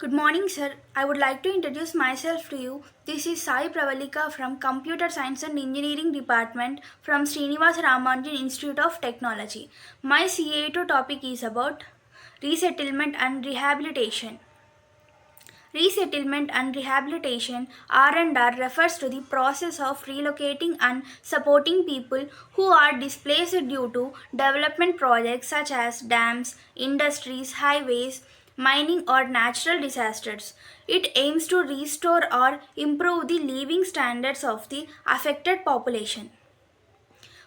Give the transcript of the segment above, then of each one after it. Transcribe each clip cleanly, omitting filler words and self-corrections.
Good morning, sir. I would like to introduce myself to you. This is Sai Pravalika from Computer Science and Engineering Department from Srinivas Ramanujan Institute of Technology. My CA2 topic is about resettlement and rehabilitation. Resettlement and rehabilitation R&R refers to the process of relocating and supporting people who are displaced due to development projects such as dams, industries, highways, mining or natural disasters. It aims to restore or improve the living standards of the affected population.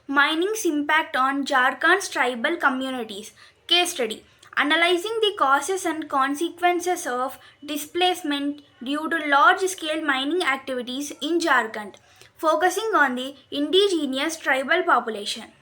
Mining's impact on Jharkhand's tribal communities. Case study. Analyzing the causes and consequences of displacement due to large scale mining activities in Jharkhand, focusing on the indigenous tribal population.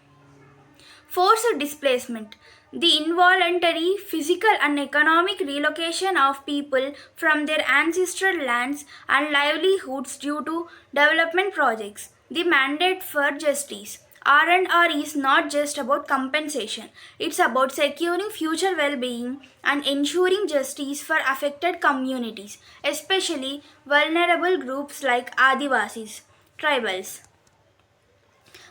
Forced displacement. The involuntary physical and economic relocation of people from their ancestral lands and livelihoods due to development projects. The mandate for justice. R&R is not just about compensation. It's about securing future well-being and ensuring justice for affected communities, especially vulnerable groups like Adivasis, tribals.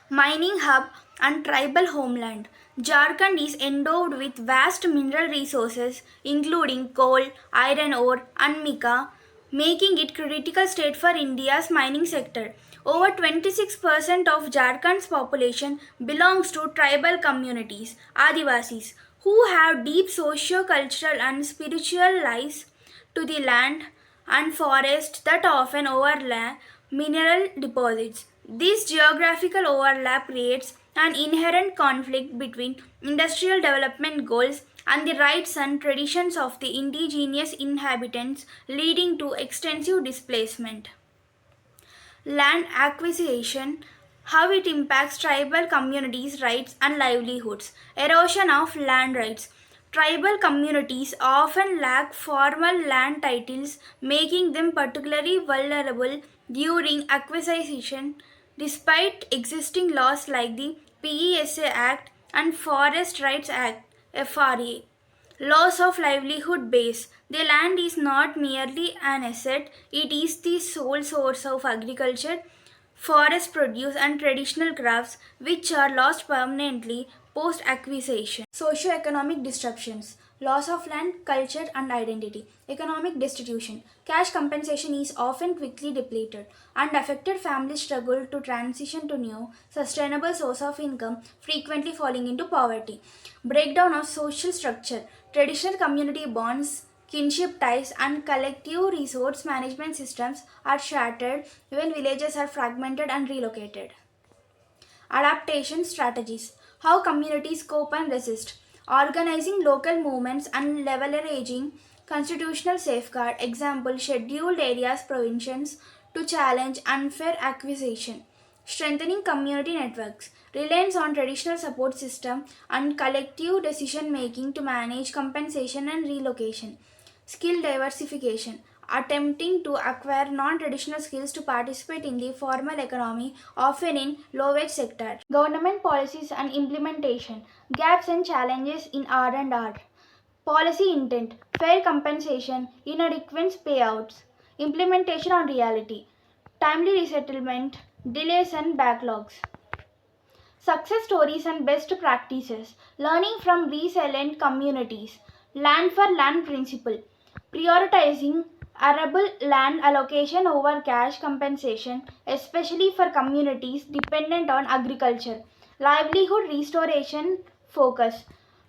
Mining hub and tribal homeland. Jharkhand is endowed with vast mineral resources including coal, iron ore and mica, making it critical state for India's mining sector. Over 26% of Jharkhand's population belongs to tribal communities, Adivasis, who have deep socio-cultural and spiritual ties to the land and forests that often overlap mineral deposits. This geographical overlap creates an inherent conflict between industrial development goals and the rights and traditions of the indigenous inhabitants, leading to extensive displacement. Land acquisition, how it impacts tribal communities' rights and livelihoods. Erosion of land rights. Tribal communities often lack formal land titles, making them particularly vulnerable during acquisition, despite existing laws like the PESA Act and Forest Rights Act (FRA). Loss of livelihood base. The land is not merely an asset, it is the sole source of agriculture, forest produce, and traditional crafts, which are lost permanently post acquisition. Socio-economic disruptions. Loss of land, culture, and identity. Economic destitution. Cash compensation is often quickly depleted, and affected families struggle to transition to new, sustainable source of income, frequently falling into poverty. Breakdown of social structure. Traditional community bonds, kinship ties, and collective resource management systems are shattered when villages are fragmented and relocated. Adaptation strategies. How communities cope and resist. Organizing local movements and leveraging constitutional safeguard, example scheduled areas provisions to challenge unfair acquisition. Strengthening community networks. Reliance on traditional support system and collective decision making to manage compensation and relocation. Skill diversification, attempting to acquire non-traditional skills to participate in the formal economy, often in low-wage sector. Government policies and implementation, gaps and challenges in R&R. Policy intent, fair compensation, inadequate payouts. Implementation on reality, timely resettlement, delays and backlogs. Success stories and best practices, learning from resilient communities, land for land principle, prioritizing arable land allocation over cash compensation, especially for communities dependent on agriculture, livelihood restoration focus,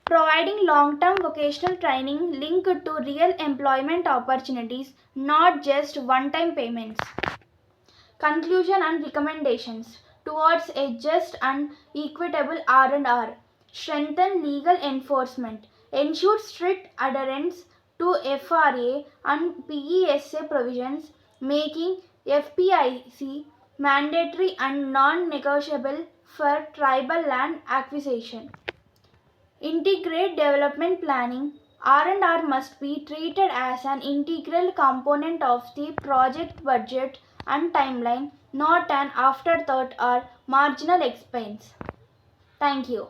providing long-term vocational training linked to real employment opportunities, not just one-time payments. Conclusion and recommendations towards a just and equitable R&R. Strengthen legal enforcement. Ensure strict adherence to FRA and PESA provisions, making FPIC mandatory and non-negotiable for tribal land acquisition. Integrate development planning. R&R must be treated as an integral component of the project budget and timeline, not an afterthought or marginal expense. Thank you.